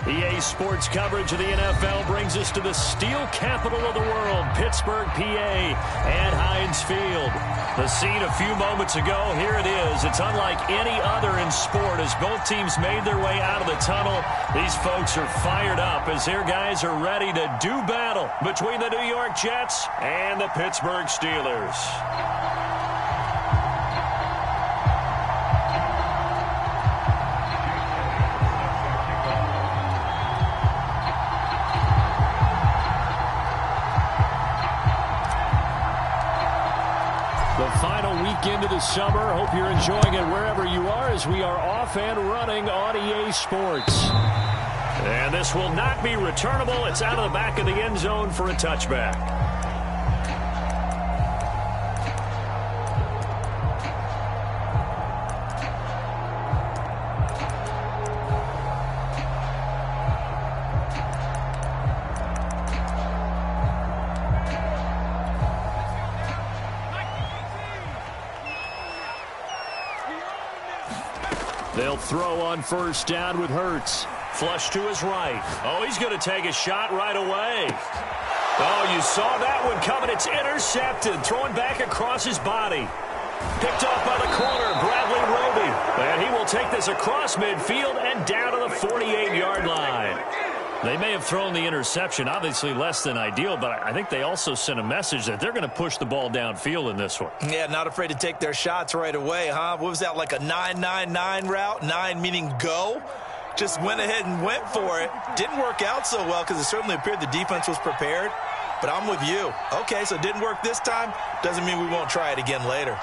EA Sports coverage of the NFL brings us to the steel capital of the world, Pittsburgh, PA, and Heinz Field. The scene a few moments ago, here it is. It's unlike any other in sport as both teams made their way out of the tunnel. These folks are fired up as their guys are ready to do battle between the New York Jets and the Pittsburgh Steelers. Into the summer. Hope you're enjoying it wherever you are as we are off and running on EA Sports. And this will not be returnable. It's out of the back of the end zone for a touchback. They'll throw on first down with Hurts. Flush to his right. Oh, he's going to take a shot right away. Oh, you saw that one coming. It's intercepted. Throwing back across his body. Picked off by the corner, Bradley Roby. And he will take this across midfield and down to the 48-yard line. They may have thrown the interception, obviously less than ideal, but I think they also sent a message that they're going to push the ball downfield in this one. Yeah, not afraid to take their shots right away, huh? What was that, like a 9-9-9 route? 9 meaning go? Just went ahead and went for it. Didn't work out so well because it certainly appeared the defense was prepared. But I'm with you. Okay, so it didn't work this time. Doesn't mean we won't try it again later.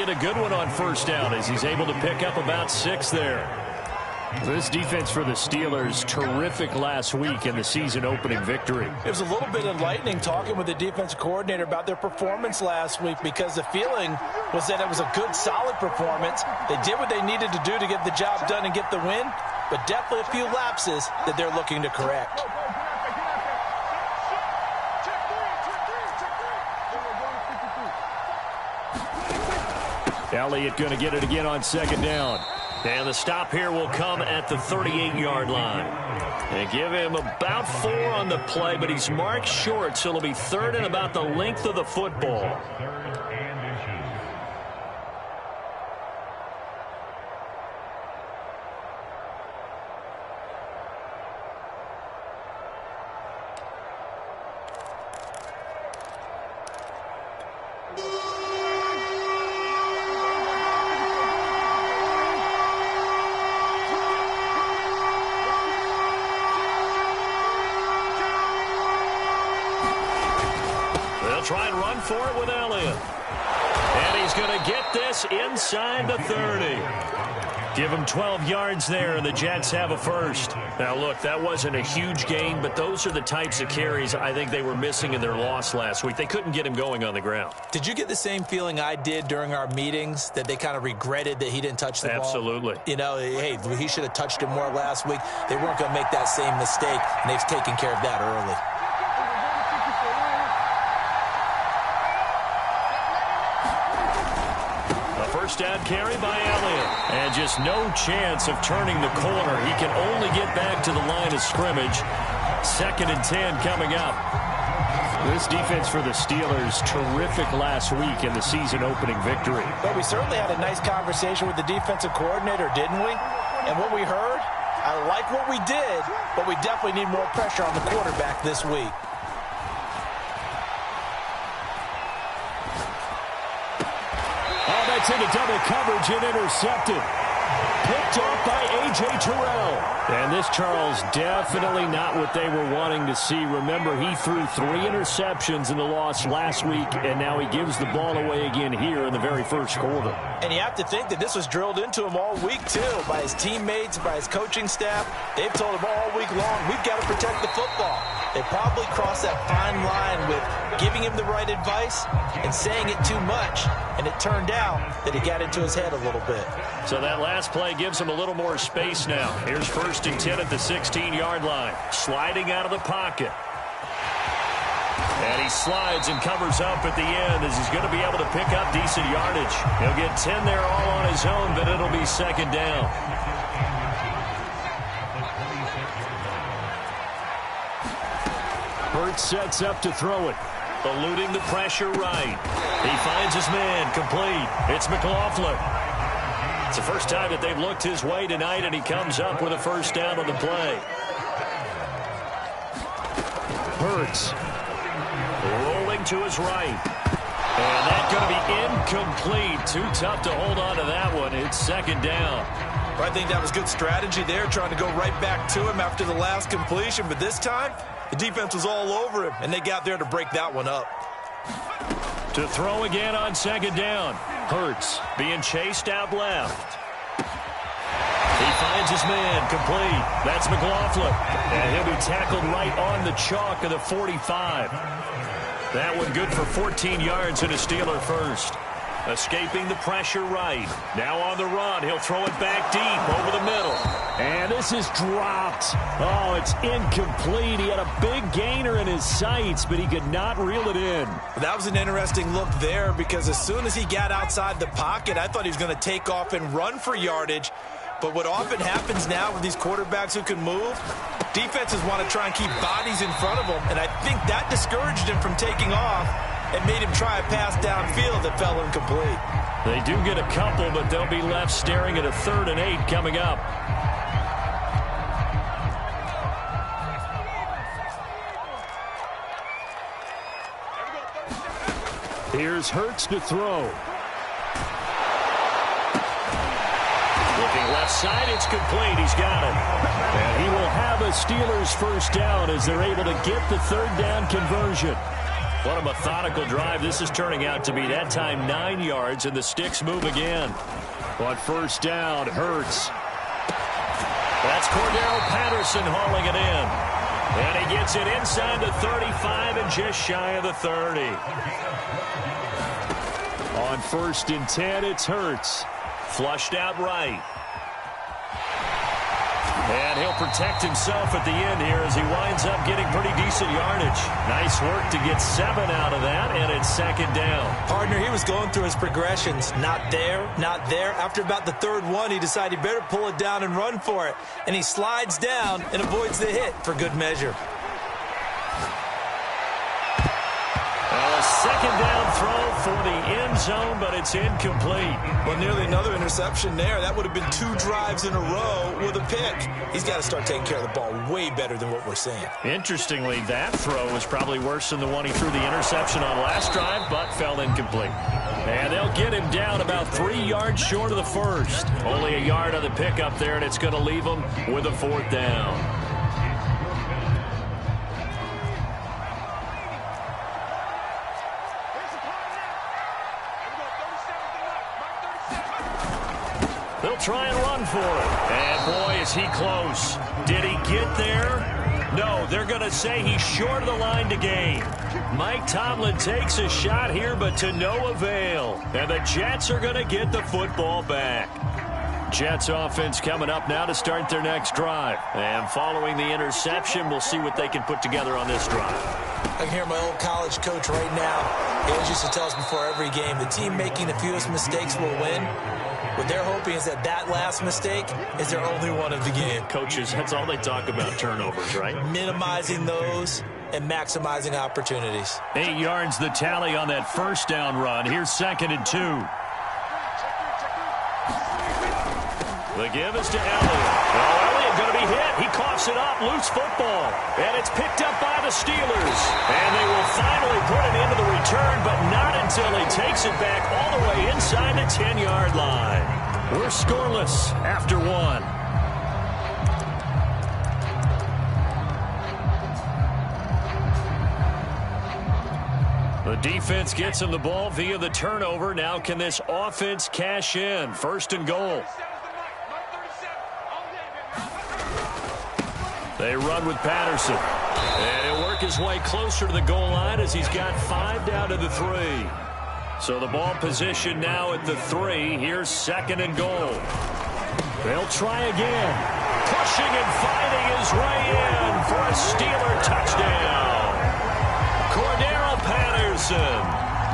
A good one on first down as he's able to pick up about 6 there. This defense for the Steelers, terrific last week in the season-opening victory. It was a little bit enlightening talking with the defensive coordinator about their performance last week because the feeling was that it was a good, solid performance. They did what they needed to do to get the job done and get the win, but definitely a few lapses that they're looking to correct. Elliott going to get it again on second down. And the stop here will come at the 38-yard line. And give him about 4 on the play, but he's marked short, so it'll be third and about the length of the football. Try and run for it with Elliott. And he's going to get this inside the 30. Give him 12 yards there, and the Jets have a first. Now, look, that wasn't a huge gain, but those are the types of carries I think they were missing in their loss last week. They couldn't get him going on the ground. Did you get the same feeling I did during our meetings, that they kind of regretted that he didn't touch the ball? Absolutely. You know, hey, he should have touched it more last week. They weren't going to make that same mistake, and they've taken care of that early. First down carry by Elliott. And just no chance of turning the corner. He can only get back to the line of scrimmage. 2nd and 10 coming up. This defense for the Steelers, terrific last week in the season-opening victory. But we certainly had a nice conversation with the defensive coordinator, didn't we? And what we heard, I like what we did, but we definitely need more pressure on the quarterback this week. That's into double coverage and intercepted. Picked off by A.J. Terrell. And this, Charles, definitely not what they were wanting to see. Remember, he threw 3 interceptions in the loss last week, and now he gives the ball away again here in the very first quarter. And you have to think that this was drilled into him all week, too, by his teammates, by his coaching staff. They've told him all week long, we've got to protect the football. They probably crossed that fine line with giving him the right advice and saying it too much. And it turned out that he got into his head a little bit. So that last play gives him a little more space now. Here's first and 10 at the 16-yard line. Sliding out of the pocket. And he slides and covers up at the end as he's going to be able to pick up decent yardage. He'll get 10 there all on his own, but it'll be second down. Hurts sets up to throw it. Eluding the pressure right. He finds his man complete. It's McLaughlin. It's the first time that they've looked his way tonight, and he comes up with a first down on the play. Hurts. Rolling to his right. And that's going to be incomplete. Too tough to hold on to that one. It's second down. I think that was good strategy there, trying to go right back to him after the last completion. But this time, the defense was all over him, and they got there to break that one up. To throw again on second down. Hurts being chased out left. He finds his man complete. That's McLaughlin. And he'll be tackled right on the chalk of the 45. That one good for 14 yards and a Steeler first. Escaping the pressure right. Now on the run. He'll throw it back deep over the middle. And this is dropped. Oh, it's incomplete. He had a big gainer in his sights, but he could not reel it in. That was an interesting look there because as soon as he got outside the pocket, I thought he was going to take off and run for yardage. But what often happens now with these quarterbacks who can move, defenses want to try and keep bodies in front of them, and I think that discouraged him from taking off and made him try a pass downfield that fell incomplete. They do get a couple, but they'll be left staring at a 3rd and 8 coming up. Here's Hurts to throw. Looking left side, it's complete. He's got it. And he will have a Steelers first down as they're able to get the 3rd down conversion. What a methodical drive this is turning out to be. That time 9 yards, and the sticks move again. On first down, Hurts. That's Cordero Patterson hauling it in. And he gets it inside the 35 and just shy of the 30. On first and 10, it's Hurts. Flushed out right. And he'll protect himself at the end here as he winds up getting pretty decent yardage. Nice work to get 7 out of that, and it's second down. Partner, he was going through his progressions. Not there, not there. After about the 3rd one, he decided he better pull it down and run for it. And he slides down and avoids the hit for good measure. A second down throw for the end zone, but it's incomplete. Well, nearly another interception there. That would have been 2 drives in a row with a pick. He's got to start taking care of the ball way better than what we're seeing. Interestingly, that throw was probably worse than the one he threw the interception on last drive, but fell incomplete. And they'll get him down about 3 yards short of the first. Only a yard on the pickup there, and it's going to leave him with a 4th down. They'll try and run for it. And boy, is he close. Did he get there? No, they're going to say he's short of the line to gain. Mike Tomlin takes a shot here, but to no avail. And the Jets are going to get the football back. Jets offense coming up now to start their next drive. And following the interception, we'll see what they can put together on this drive. I can hear my old college coach right now. He always used to tell us before every game, the team making the fewest mistakes will win. What they're hoping is that last mistake is their only one of the game. Coaches, that's all they talk about, turnovers, right? Minimizing those and maximizing opportunities. 8 yards the tally on that first down run. Here's 2nd and 2. The give is to Elliott. Well, Elliott going to be hit. He coughs it up. Loose football. And it's picked up by the Steelers. And they will finally put it into the return, but not until he takes it back all the way inside the 10-yard line. We're scoreless after 1. The defense gets him the ball via the turnover. Now can this offense cash in? 1st and goal. They run with Patterson. And he'll work his way closer to the goal line as he's got 5 down to the 3. So the ball position now at the 3. Here's 2nd and goal. They'll try again. Push rushing and finding his way in for a Steeler touchdown. Cordero Patterson,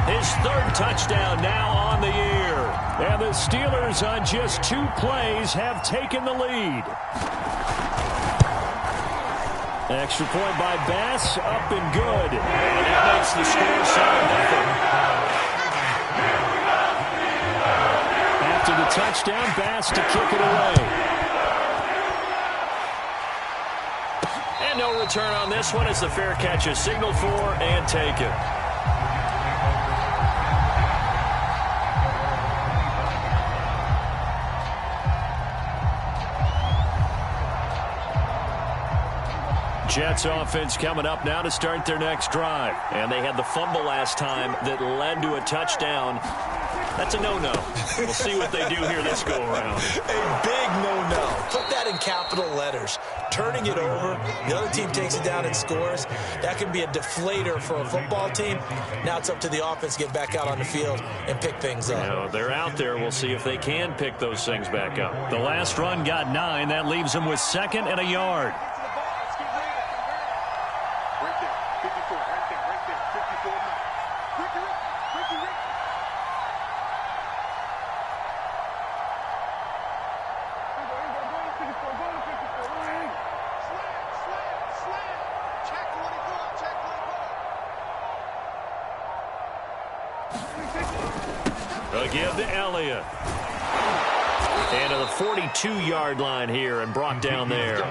his third touchdown now on the year. And the Steelers on just 2 plays have taken the lead. Extra point by Bass, up and good. And that makes the score 7-0. After the touchdown, Bass to kick it away. And no return on this one as the fair catch is signaled for and taken. Jets offense coming up now to start their next drive. And they had the fumble last time that led to a touchdown. That's a no-no. We'll see what they do here this go-around. A big no-no. Put that in capital letters. Turning it over, the other team takes it down and scores. That can be a deflator for a football team. Now it's up to the offense to get back out on the field and pick things up. You know, they're out there. We'll see if they can pick those things back up. The last run got 9. That leaves them with 2nd and a yard. Again to Elliott. And to the 42-yard line here and brought down there.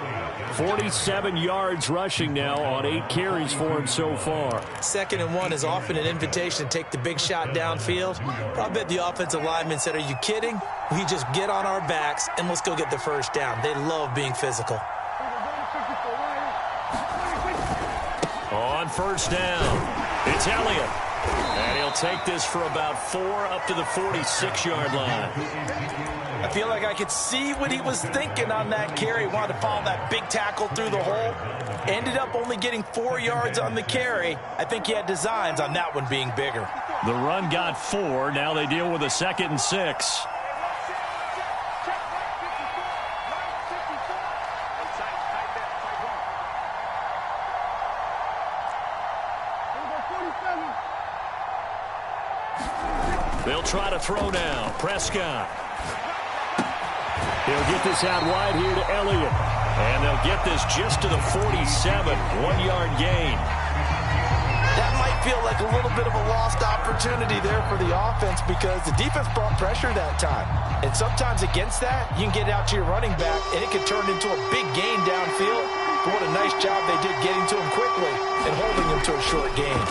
47 yards rushing now on 8 carries for him so far. 2nd and 1 is often an invitation to take the big shot downfield. I bet the offensive lineman said, are you kidding? We just get on our backs and let's go get the first down. They love being physical. On first down, it's Elliott. And he'll take this for about 4 up to the 46-yard line. I feel like I could see what he was thinking on that carry. He wanted to follow that big tackle through the hole. Ended up only getting 4 yards on the carry. I think he had designs on that one being bigger. The run got 4. Now they deal with a 2nd and 6. They'll try to throw now. Prescott. He'll get this out wide here to Elliott. And they'll get this just to the 47. 1-yard gain. That might feel like a little bit of a lost opportunity there for the offense because the defense brought pressure that time. And sometimes against that, you can get out to your running back, and it can turn into a big gain downfield. But what a nice job they did getting to him quickly and holding him to a short gain.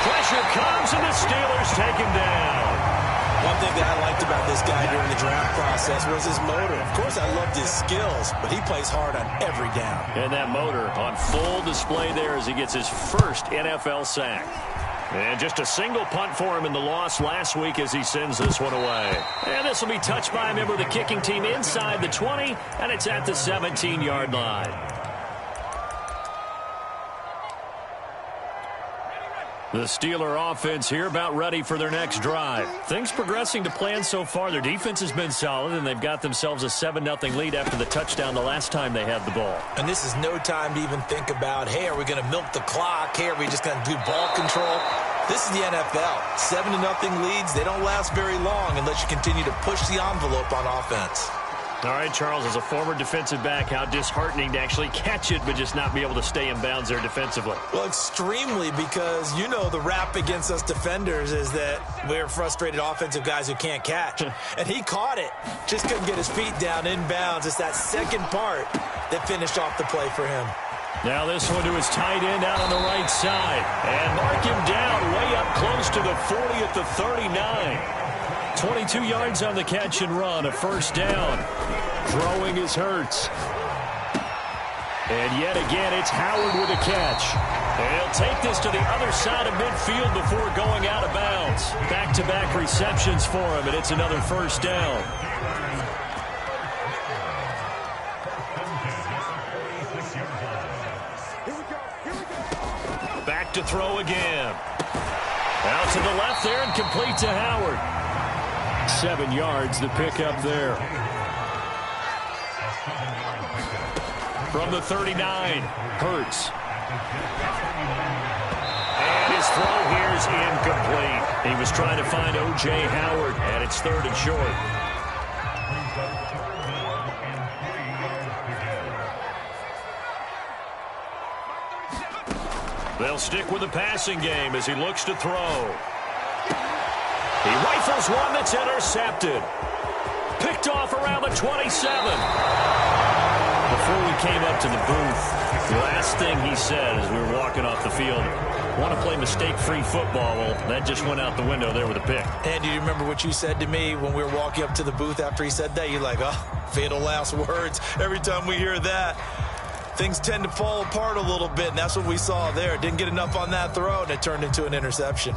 Pressure comes, and the Steelers take him down. One thing that I liked about this guy during the draft process was his motor. Of course, I loved his skills, but he plays hard on every down. And that motor on full display there as he gets his first NFL sack. And just a single punt for him in the loss last week as he sends this one away. And this will be touched by a member of the kicking team inside the 20, and it's at the 17-yard line. The Steeler offense here about ready for their next drive. Things progressing to plan so far. Their defense has been solid, and they've got themselves a 7-0 lead after the touchdown the last time they had the ball. And this is no time to even think about, hey, are we going to milk the clock? Hey, are we just going to do ball control? This is the NFL. 7-0 leads, they don't last very long unless you continue to push the envelope on offense. All right, Charles, as a former defensive back, how disheartening to actually catch it but just not be able to stay in bounds there defensively. Well, extremely, because, you know, the rap against us defenders is that we're frustrated offensive guys who can't catch. And he caught it, just couldn't get his feet down in bounds. It's that second part that finished off the play for him. Now this one to his tight end out on the right side. And mark him down way up close to the 40 at the 39. 22 yards on the catch and run, a first down. Throwing is Hurts. And yet again, it's Howard with a catch. And he'll take this to the other side of midfield before going out of bounds. Back-to-back receptions for him, and it's another first down. Back to throw again. Out to the left there and complete to Howard. 7 yards, the pick up there. From the 39, Hurts. And his throw here is incomplete. He was trying to find O.J. Howard, and it's 3rd and short. They'll stick with the passing game as he looks to throw. He rifles one that's intercepted. Picked off around the 27. Before we came up to the booth, the last thing he said as we were walking off the field, want to play mistake-free football. Well, that just went out the window there with a pick. And do you remember what you said to me when we were walking up to the booth after he said that? You're like, oh, fatal last words. Every time we hear that, things tend to fall apart a little bit, and that's what we saw there. Didn't get enough on that throw, and it turned into an interception.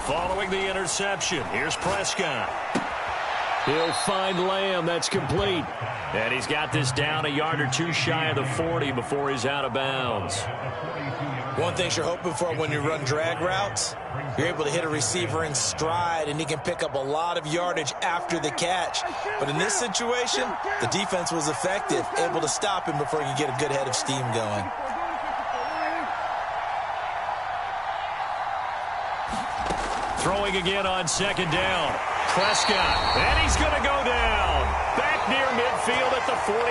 Following the interception, here's Prescott. He'll find Lamb. That's complete. And he's got this down a yard or two shy of the 40 before he's out of bounds. One thing you're hoping for when you run drag routes, you're able to hit a receiver in stride, and he can pick up a lot of yardage after the catch. But in this situation, the defense was effective, able to stop him before he could get a good head of steam going. Throwing again on 2nd down. Prescott, and he's going to go down. Back near midfield at the 49.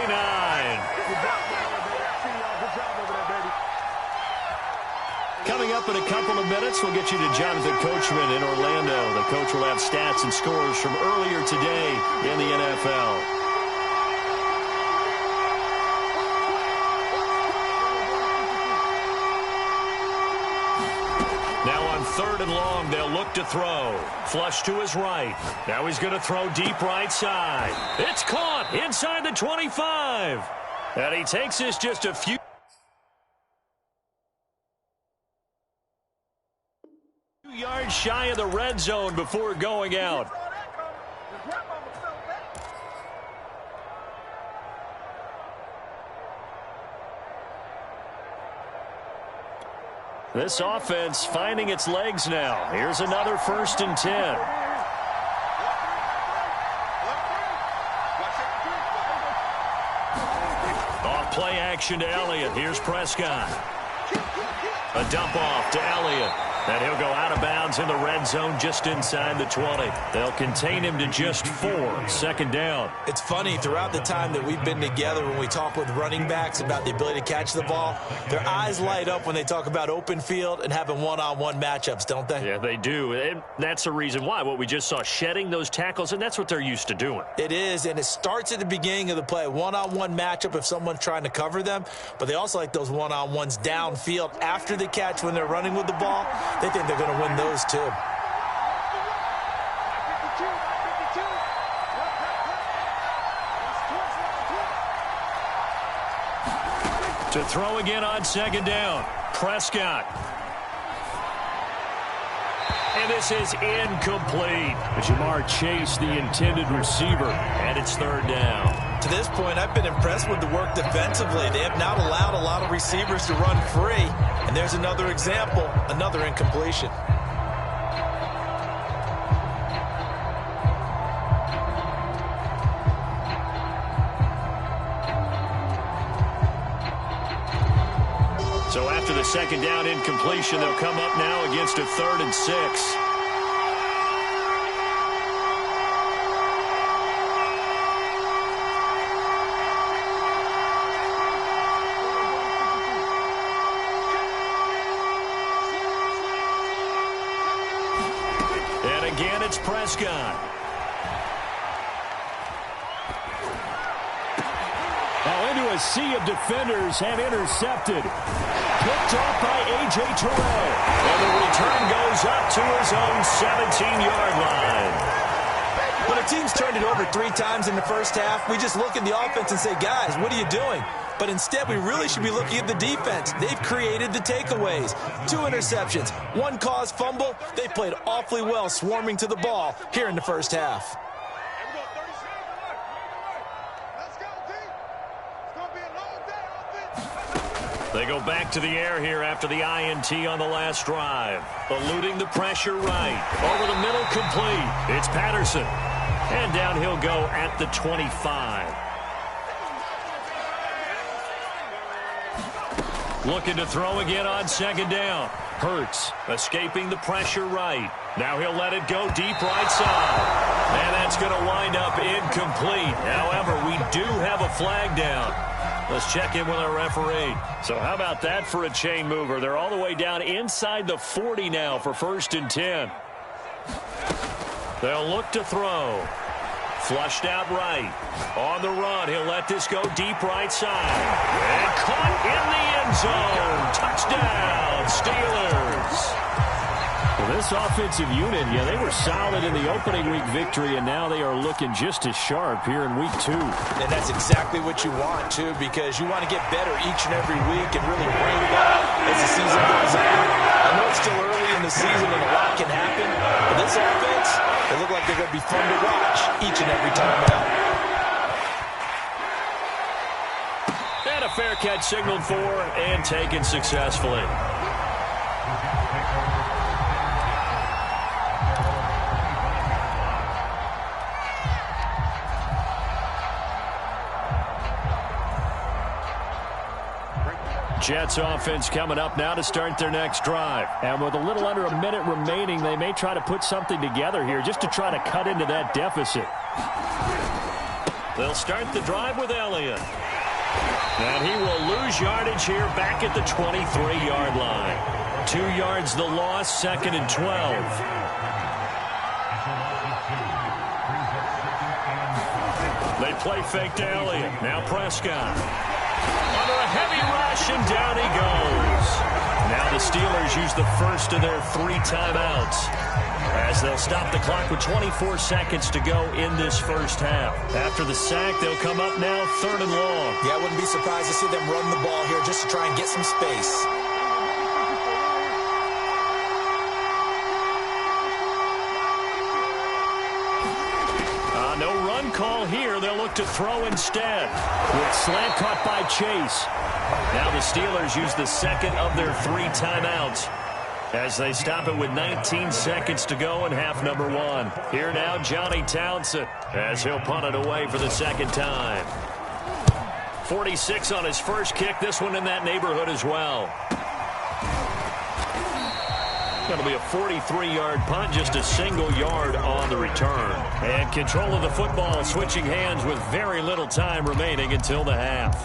Coming up in a couple of minutes, we'll get you to Jonathan Coachman in Orlando. The coach will have stats and scores from earlier today in the NFL. Now on 3rd and long, they'll look to throw. Flush to his right. Now he's going to throw deep right side. It's caught inside the 25. And he takes this just a few yards shy of the red zone before going out. This offense finding its legs now. Here's another 1st and 10. Off play action to Elliott. Here's Prescott. A dump off to Elliott. And he'll go out of bounds in the red zone just inside the 20. They'll contain him to just 4. 2nd down. It's funny, throughout the time that we've been together, when we talk with running backs about the ability to catch the ball, their eyes light up when they talk about open field and having one-on-one matchups, don't they? Yeah, they do. And that's the reason why. What we just saw, shedding those tackles, and that's what they're used to doing. It is, and it starts at the beginning of the play. One-on-one matchup if someone's trying to cover them, but they also like those one-on-ones downfield after the catch when they're running with the ball. They think they're going to win those too. To throw again on 2nd down. Prescott. And this is incomplete. Jamar Chase, the intended receiver, and it's 3rd down. To this point, I've been impressed with the work defensively. They have not allowed a lot of receivers to run free. And there's another example, another incompletion. So after the 2nd down incompletion, they'll come up now against a 3rd and 6. And again, it's Prescott. Now into a sea of defenders and intercepted. Picked off by A.J. Terrell. And the return goes up to his own 17-yard line. When a team's turned it over 3 times in the first half, we just look at the offense and say, guys, what are you doing? But instead, we really should be looking at the defense. They've created the takeaways. 2 interceptions, 1 caused fumble. They played awfully well swarming to the ball here in the first half. They go back to the air here after the INT on the last drive. Eluding the pressure right. Over the middle, complete. It's Patterson. And down he'll go at the 25. Looking to throw again on second down. Hurts escaping the pressure right. Now he'll let it go deep right side. And that's going to wind up incomplete. However, we do have a flag down. Let's check in with our referee. So how about that for a chain mover? They're all the way down inside the 40 now for 1st and 10. They'll look to throw. Flushed out right. On the run, he'll let this go deep right side. And caught in the end zone. Touchdown, Steelers. Well, this offensive unit, yeah, they were solid in the opening week victory, and now they are looking just as sharp here in week 2. And that's exactly what you want, too, because you want to get better each and every week and really bring it up as the season goes on. I know it's still early in the season and a lot can happen, but this offense, they look like they're going to be fun to watch each and every time out. And a fair catch signaled for and taken successfully. Jets offense coming up now to start their next drive. And with a little under a minute remaining, they may try to put something together here just to try to cut into that deficit. They'll start the drive with Elliott. And he will lose yardage here back at the 23-yard line. 2 yards the loss, 2nd and 12. They play fake to Elliott. Now Prescott. Under a heavy rush, and down he goes. Now the Steelers use the first of their 3 timeouts as they'll stop the clock with 24 seconds to go in this first half. After the sack, they'll come up now 3rd and long. Yeah, I wouldn't be surprised to see them run the ball here just to try and get some space. No run call here. They'll look to throw instead. With slant caught by Chase. Now the Steelers use the 2nd of their 3 timeouts as they stop it with 19 seconds to go in half number 1. Here now, Johnny Townsend as he'll punt it away for the 2nd time. 46 on his first kick. This one in that neighborhood as well. Going to be a 43-yard punt, just a single yard on the return. And control of the football switching hands with very little time remaining until the half.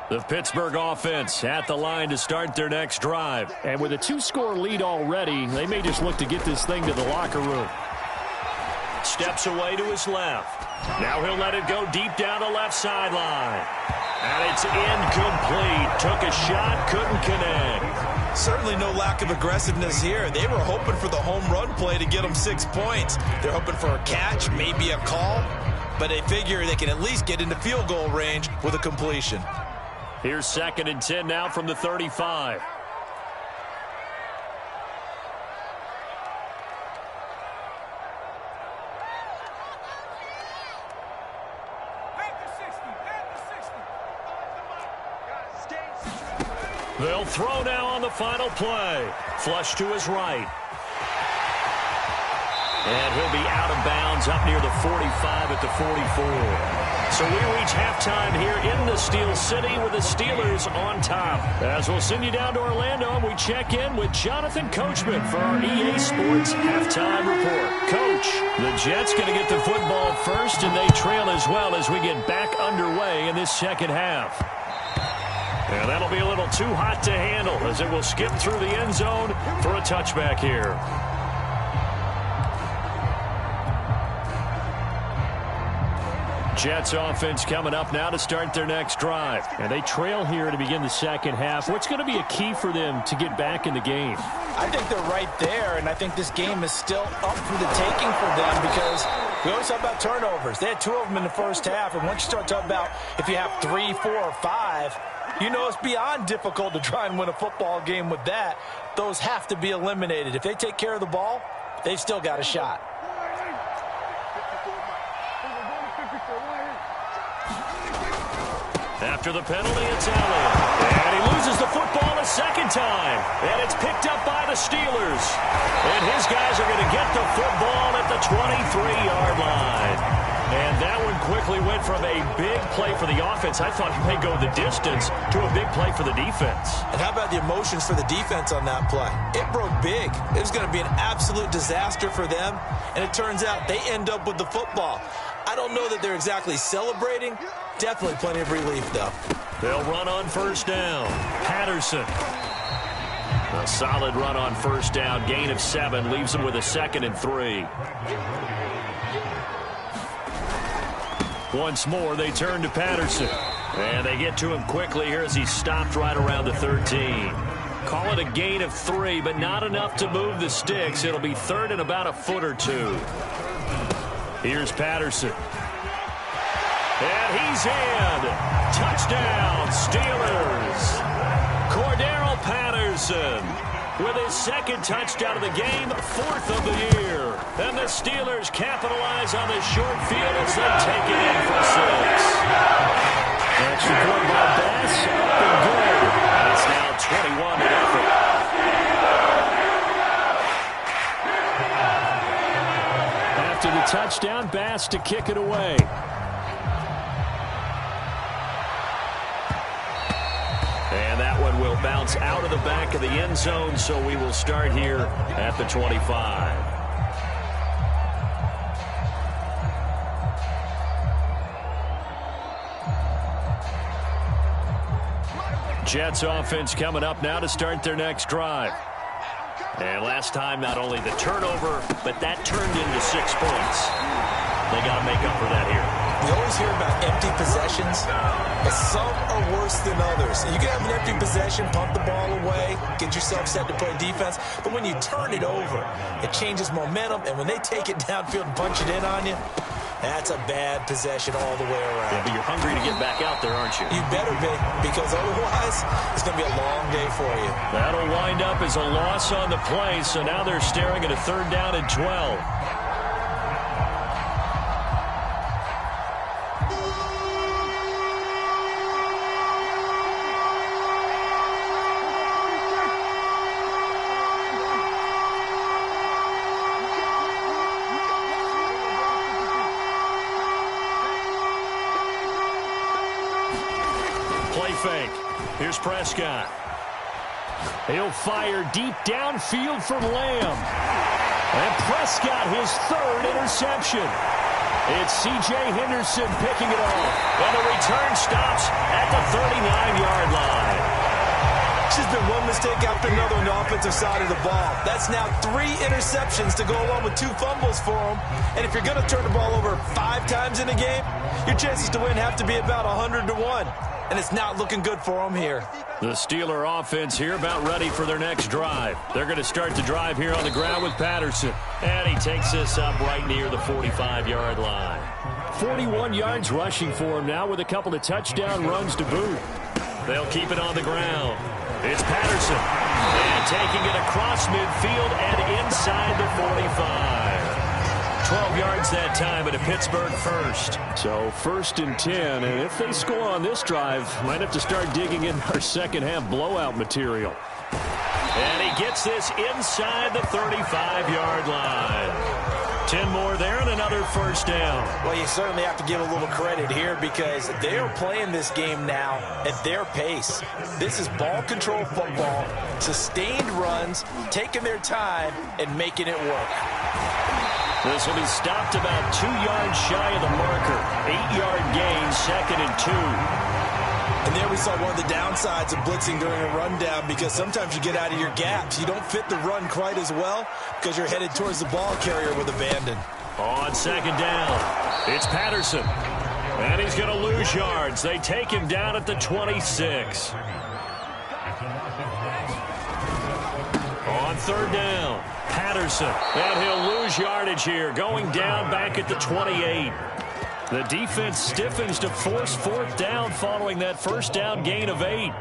The Pittsburgh offense at the line to start their next drive. And with a 2-score lead already, they may just look to get this thing to the locker room. Steps away to his left. Now he'll let it go deep down the left sideline. And it's incomplete. Took a shot, couldn't connect. Certainly no lack of aggressiveness here. They were hoping for the home run play to get them 6 points. They're hoping for a catch, maybe a call, but they figure they can at least get into field goal range with a completion. Here's 2nd and 10 now from the 35. They'll throw now on the final play. Flush to his right. And he'll be out of bounds up near the 45 at the 44. So we reach halftime here in the Steel City with the Steelers on top. As we'll send you down to Orlando, we check in with Jonathan Coachman for our EA Sports Halftime Report. Coach, the Jets going to get the football first, and they trail as well as we get back underway in this second half. And that'll be a little too hot to handle as it will skip through the end zone for a touchback here. Jets offense coming up now to start their next drive. And they trail here to begin the second half. What's going to be a key for them to get back in the game? I think they're right there, and I think this game is still up for the taking for them because we always talk about turnovers. They had 2 of them in the first half, and once you start talking about if you have 3, 4, or 5, you know it's beyond difficult to try and win a football game with that. Those have to be eliminated. If they take care of the ball, they've still got a shot. After the penalty, it's Elliott. And he loses the football a second time. And it's picked up by the Steelers. And his guys are going to get the football at the 23-yard line. And that one quickly went from a big play for the offense. I thought he may go the distance to a big play for the defense. And how about the emotions for the defense on that play? It broke big. It was going to be an absolute disaster for them. And it turns out they end up with the football. I don't know that they're exactly celebrating. Definitely plenty of relief, though. They'll run on first down. Patterson. A solid run on first down. Gain of 7 leaves him with a 2nd and 3. Once more, they turn to Patterson. And they get to him quickly here as he's stopped right around the 13. Call it a gain of 3, but not enough to move the sticks. It'll be 3rd and about a foot or 2. Here's Patterson. And he's in. Touchdown, Steelers. Cordero Patterson with his 2nd touchdown of the game, 4th of the year. And the Steelers capitalize on the short field as they take it in for 6. Extra point by Bass, up and good. And it's now 21 to nothing. After the touchdown, Bass to kick it away. And that one will bounce out of the back of the end zone, so we will start here at the 25. Jets offense coming up now to start their next drive. And last time, not only the turnover, but that turned into 6 points. They got to make up for that here. You always hear about empty possessions, but some are worse than others. You can have an empty possession, pump the ball away, get yourself set to play defense, but when you turn it over, it changes momentum, and when they take it downfield and punch it in on you, that's a bad possession all the way around. Yeah, but you're hungry to get back out there, aren't you? You better be, because otherwise, it's going to be a long day for you. That'll wind up as a loss on the play, so now they're staring at a 3rd down and 12. Fake. Here's Prescott. He'll fire deep downfield from Lamb. And Prescott, his 3rd interception. It's C.J. Henderson picking it off. And the return stops at the 39-yard line. It's just been one mistake after another on the offensive side of the ball. That's now 3 interceptions to go along with 2 fumbles for him. And if you're going to turn the ball over 5 times in a game, your chances to win have to be about 100 to 1. And it's not looking good for them here. The Steeler offense here about ready for their next drive. They're going to start the drive here on the ground with Patterson. And he takes this up right near the 45-yard line. 41 yards rushing for him now with a couple of touchdown runs to boot. They'll keep it on the ground. It's Patterson. And taking it across midfield and inside the 45. 12 yards that time, and a Pittsburgh first. So 1st and 10, and if they score on this drive, might have to start digging in our second half blowout material. And he gets this inside the 35-yard line. 10 more there and another first down. Well, you certainly have to give a little credit here because they are playing this game now at their pace. This is ball control football, sustained runs, taking their time, and making it work. This will be stopped about 2 yards shy of the marker. 8-yard gain, 2nd and 2. And there we saw one of the downsides of blitzing during a rundown because sometimes you get out of your gaps. You don't fit the run quite as well because you're headed towards the ball carrier with abandon. On 2nd down, it's Patterson. And he's going to lose yards. They take him down at the 26. On third down, Patterson. And he'll lose yardage here, going down back at the 28. The defense stiffens to force fourth down following that first down gain of 8.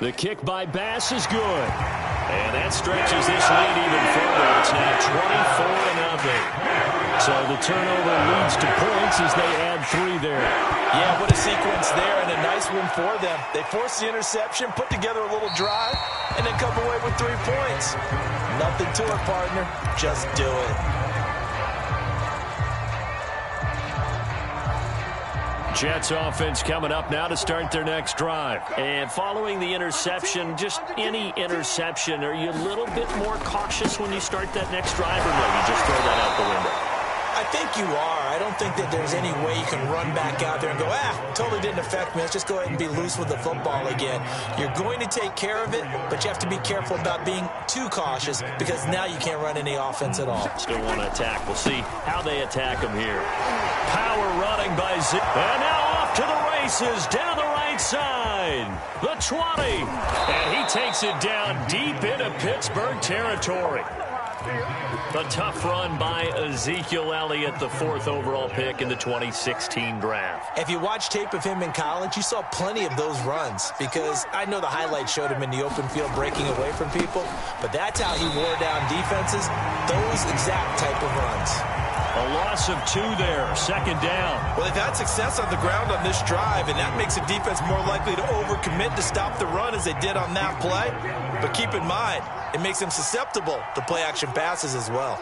The kick by Bass is good. And that stretches this lead even further. It's now 24-0. So the turnover leads to points as they add 3 there. Yeah, what a sequence there, and a nice one for them. They force the interception, put together a little drive, and then come away with 3 points. Nothing to it, partner. Just do it. Jets offense coming up now to start their next drive. And following the interception, just any interception, are you a little bit more cautious when you start that next drive, or no, you just throw that out the window? I think you are. I don't think that there's any way you can run back out there and go, totally didn't affect me. Let's just go ahead and be loose with the football again. You're going to take care of it, but you have to be careful about being too cautious because now you can't run any offense at all. Still want to attack. We'll see how they attack him here. Power running by Zip. And now off to the races down the right side. The 20. And he takes it down deep into Pittsburgh territory. A tough run by Ezekiel Elliott, the 4th overall pick in the 2016 draft. If you watch tape of him in college, you saw plenty of those runs because I know the highlights showed him in the open field breaking away from people, but that's how he wore down defenses, those exact type of runs. A loss of 2 there, second down. Well, they've had success on the ground on this drive, and that makes a defense more likely to overcommit to stop the run as they did on that play. But keep in mind, it makes them susceptible to play-action passes as well.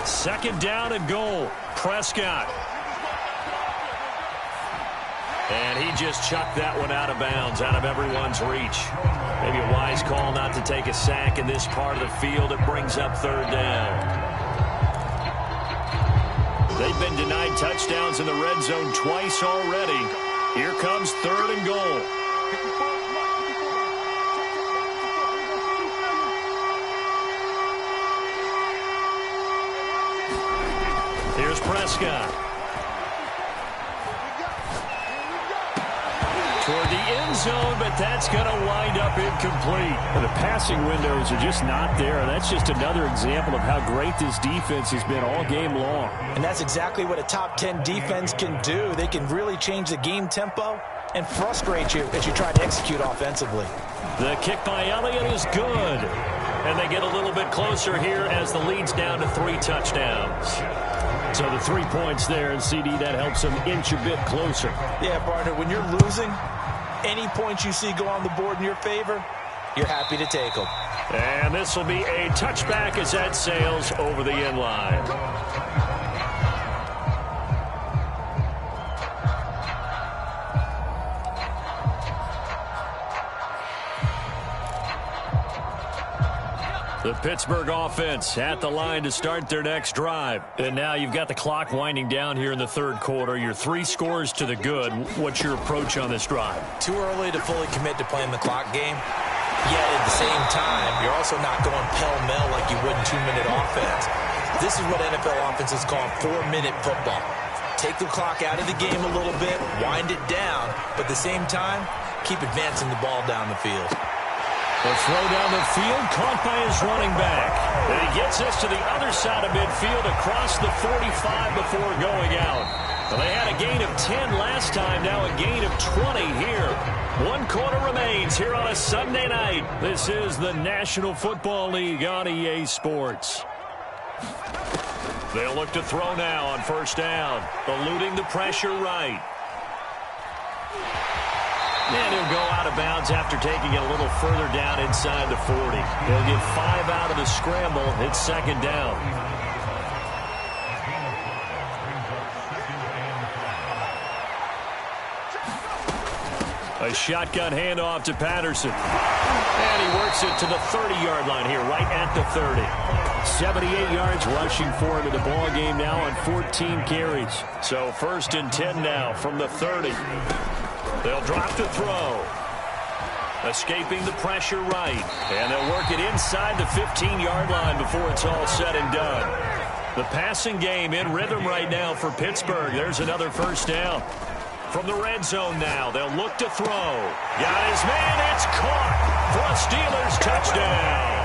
Second down and goal. Prescott. And he just chucked that one out of bounds, out of everyone's reach. Maybe a wise call not to take a sack in this part of the field. It brings up third down. They've been denied touchdowns in the red zone twice already. Here comes third and goal. Here's Prescott. Toward the end zone, but that's going to wind up incomplete. The passing windows are just not there. That's just another example of how great this defense has been all game long. And that's exactly what a top 10 defense can do. They can really change the game tempo and frustrate you as you try to execute offensively. The kick by Elliott is good. And they get a little bit closer here as the lead's down to 3 touchdowns. So the 3 points there, and CD, that helps them inch a bit closer. Yeah, partner, when you're losing, any points you see go on the board in your favor, you're happy to take them. And this will be a touchback as that sails over the end line. The Pittsburgh offense at the line to start their next drive. And now you've got the clock winding down here in the third quarter. Your 3 scores to the good. What's your approach on this drive? Too early to fully commit to playing the clock game. Yet at the same time, you're also not going pell-mell like you would in 2-minute offense. This is what NFL offenses call 4-minute football. Take the clock out of the game a little bit, wind it down, but at the same time, keep advancing the ball down the field. The throw down the field, caught by his running back. And he gets us to the other side of midfield across the 45 before going out. Well, they had a gain of 10 last time, now a gain of 20 here. 1 quarter remains here on a Sunday night. This is the National Football League on EA Sports. They'll look to throw now on first down, eluding the pressure right. And he'll go out of bounds after taking it a little further down inside the 40. He'll get 5 out of the scramble. It's second down. A shotgun handoff to Patterson. And he works it to the 30-yard line here, right at the 30. 78 yards rushing for him in the ball game now on 14 carries. So first and 10 now from the 30. They'll drop to throw. Escaping the pressure right. And they'll work it inside the 15-yard line before it's all said and done. The passing game in rhythm right now for Pittsburgh. There's another first down. From the red zone now, they'll look to throw. Got his man, it's caught for a Steelers touchdown.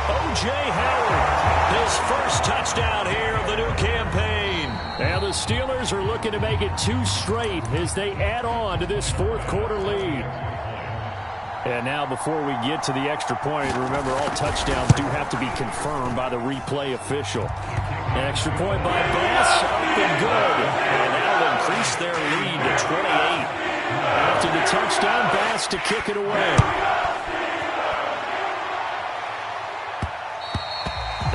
O.J. Howard, his first touchdown here of the new campaign. And the Steelers are looking to make it 2 straight as they add on to this fourth quarter lead. And now before we get to the extra point, remember all touchdowns do have to be confirmed by the replay official. An extra point by Bass, up and good. And that'll increase their lead to 28. After the touchdown, Bass to kick it away.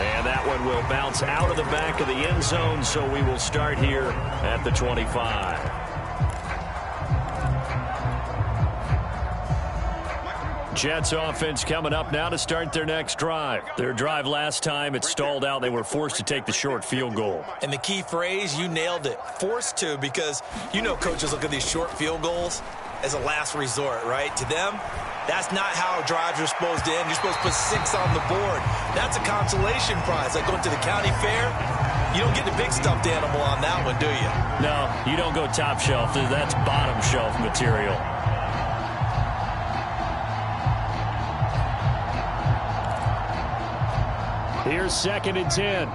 And that one will bounce out of the back of the end zone, so we will start here at the 25. Jets offense coming up now to start their next drive. Their drive last time, it stalled out. They were forced to take the short field goal. And the key phrase, you nailed it, forced to, because you know coaches look at these short field goals as a last resort, right? To them, that's not how drives are supposed to end. You're supposed to put 6 on the board. That's a consolation prize. Like going to the county fair, you don't get the big stuffed animal on that one, do you? No, you don't go top shelf. That's bottom shelf material. Here's 2nd and 10.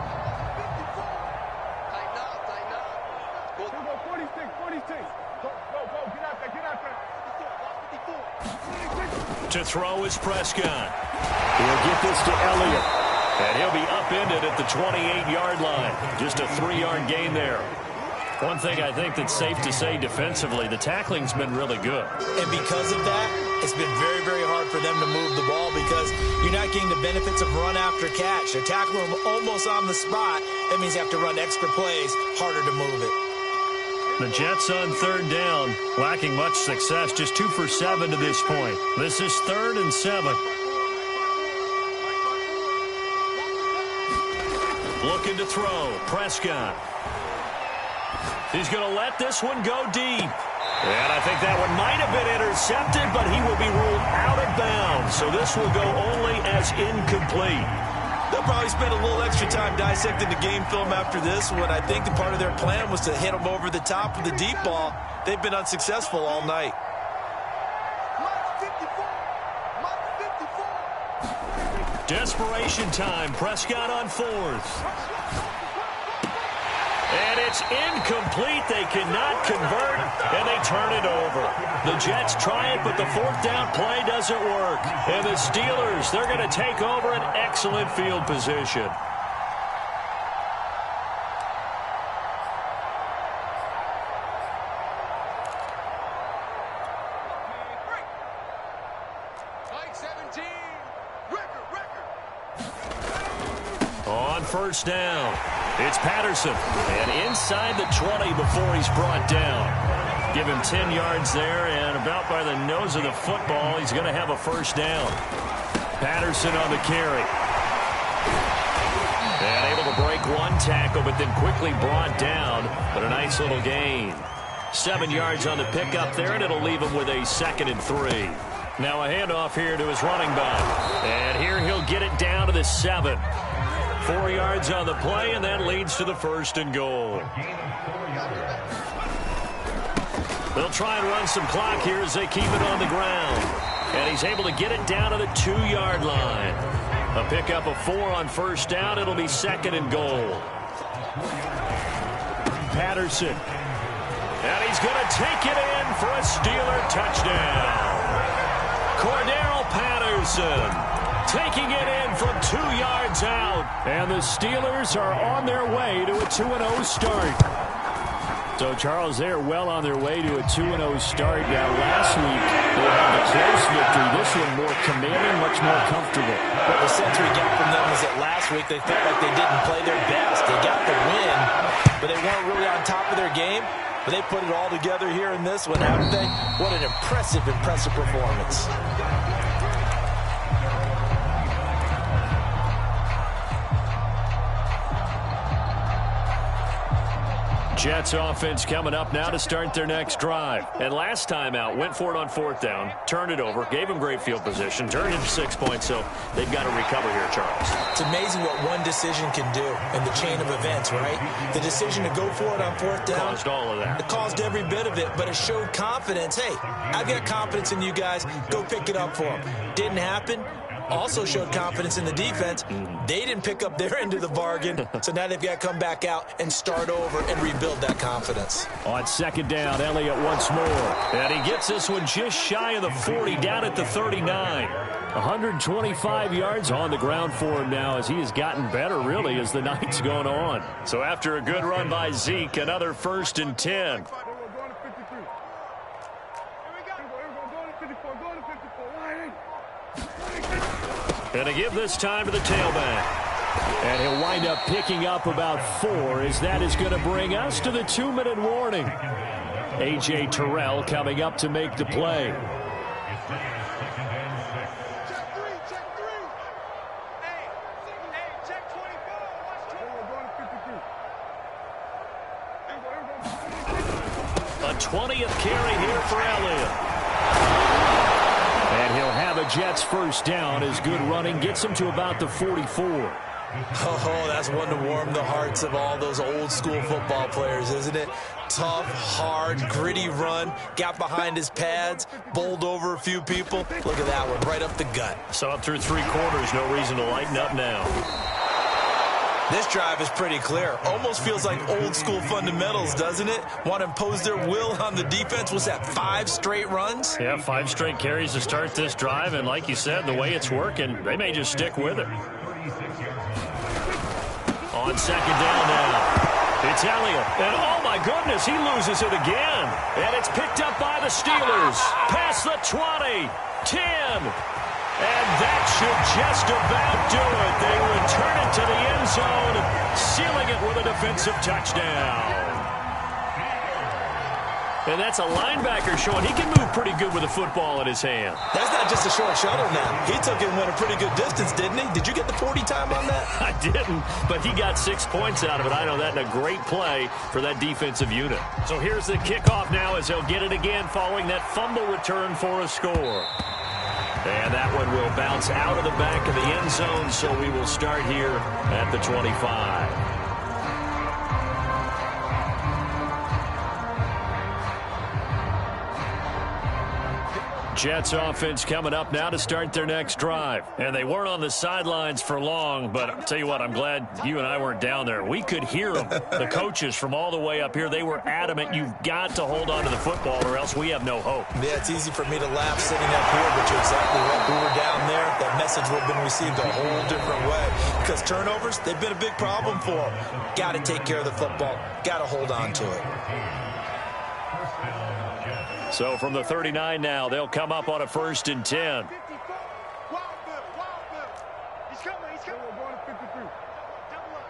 To throw is Prescott. He'll get this to Elliott. And he'll be upended at the 28-yard line. Just a 3-yard gain there. One thing I think that's safe to say defensively, the tackling's been really good. And because of that, it's been very, very hard for them to move the ball because you're not getting the benefits of run after catch. They're tackling them almost on the spot. That means you have to run extra plays, harder to move it. The Jets on 3rd down, lacking much success, just 2 for 7 to this point. This is 3rd and 7. Looking to throw, Prescott. He's going to let this one go deep. And I think that one might have been intercepted, but he will be ruled out of bounds. So this will go only as incomplete. They'll probably spend a little extra time dissecting the game film after this one. I think the part of their plan was to hit them over the top of the deep ball. They've been unsuccessful all night. Desperation time. Prescott on 4th. And it's incomplete. They cannot convert, and they turn it over. The Jets try it, but the 4th down play doesn't work. And the Steelers, they're going to take over an excellent field position. On 1st down, it's Patterson. And inside the 20 before he's brought down. Give him 10 yards there, and about by the nose of the football, he's going to have a 1st down. Patterson on the carry. And able to break one tackle, but then quickly brought down. But a nice little gain. 7 yards on the pickup there, and it'll leave him with a 2nd and 3. Now a handoff here to his running back. And here he'll get it down to the 7. 4 yards on the play, and that leads to the 1st and goal. They'll try and run some clock here as they keep it on the ground. And he's able to get it down to the 2-yard line. A pickup of 4 on 1st down. It'll be 2nd and goal. Patterson. And he's going to take it in for a Steeler touchdown. Cordero Patterson taking it in from 2 yards out. And the Steelers are on their way to a 2-0 start. So, Charles, they're well on their way to a 2-0 start. Now, last week, they had a close victory. This one more commanding, much more comfortable. Well, the sense we got from them was that last week they felt like they didn't play their best. They got the win, but they weren't really on top of their game. But they put it all together here in this one, haven't they? What an impressive, impressive performance. Jets offense coming up now to start their next drive. And last time out, went for it on fourth down, turned it over, gave them great field position, turned into 6 points, so they've got to recover here, Charles. It's amazing what one decision can do in the chain of events, right? The decision to go for it on fourth down. Caused all of that. It caused every bit of it, but it showed confidence. Hey, I've got confidence in you guys. Go pick it up for them. Didn't happen. Also showed confidence in the defense. They didn't pick up their end of the bargain, so now they've got to come back out and start over and rebuild that confidence. On second down, Elliott once more. And he gets this one just shy of the 40, down at the 39. 125 yards on the ground for him now as he has gotten better, really, as the night's gone on. So after a good run by Zeke, another 1st and 10. And to give this time to the tailback. And he'll wind up picking up about 4 as that is going to bring us to the 2-minute warning. A.J. Terrell coming up to make the play. A 20th carry here for Elliott. And he'll have a Jets first down as good running gets him to about the 44. Oh, that's one to warm the hearts of all those old school football players, isn't it? Tough, hard, gritty run, got behind his pads, bowled over a few people. Look at that one, right up the gut. So up through 3 quarters, no reason to lighten up now. This drive is pretty clear. Almost feels like old school fundamentals, doesn't it? Want to impose their will on the defense. Was that 5 straight runs? Yeah, 5 straight carries to start this drive. And like you said, the way it's working, they may just stick with it. On second down now, it's Elliott. And oh my goodness, he loses it again. And it's picked up by the Steelers. Past the 20, 10. And that should just about do it. They return it to the end zone, sealing it with a defensive touchdown. And that's a linebacker showing he can move pretty good with a football in his hand. That's not just a short shuttle now. He took it and went a pretty good distance, didn't he? Did you get the 40 time on that? I didn't, but he got 6 points out of it. I know that in a great play for that defensive unit. So here's the kickoff now as they'll get it again following that fumble return for a score. And that one will bounce out of the back of the end zone, so we will start here at the 25. Jets offense coming up now to start their next drive. And they weren't on the sidelines for long, but I'll tell you what, I'm glad you and I weren't down there. We could hear them. The coaches from all the way up here, they were adamant, you've got to hold on to the football or else we have no hope. Yeah, it's easy for me to laugh sitting up here, but you're exactly right. We were down there. That message would have been received a whole different way. Because turnovers, they've been a big problem for them. Got to take care of the football. Got to hold on to it. So from the 39 now, they'll come up on a 1st and 10. He's coming. He's going to 53. Double up.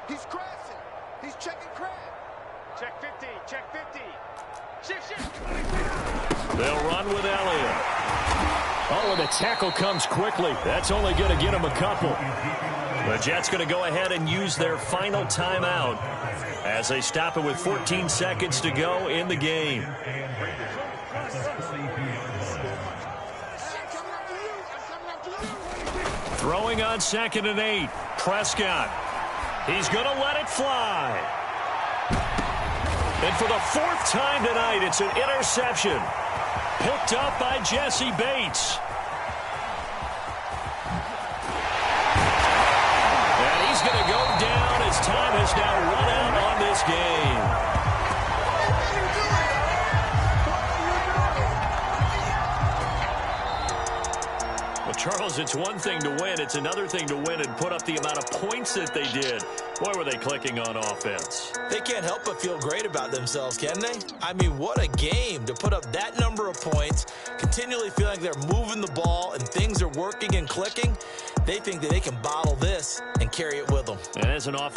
He's crashing. He's checking crash. Check 50. Check 50. Shift. They'll run with Elliott. Oh, and the tackle comes quickly. That's only going to get him a couple. The Jets going to go ahead and use their final timeout as they stop it with 14 seconds to go in the game. Throwing on 2nd and 8. Prescott. He's going to let it fly. And for the 4th time tonight, it's an interception. Picked up by Jesse Bates. And he's going to go down as time has now run out on this game. Well, Charles, it's one thing to win. It's another thing to win and put up the amount of points that they did. Boy, were they clicking on offense. They can't help but feel great about themselves, can they? I mean, what a game to put up that number of points, continually feel like they're moving the ball and things are working and clicking. They think that they can bottle this and carry it with them. And as an offense,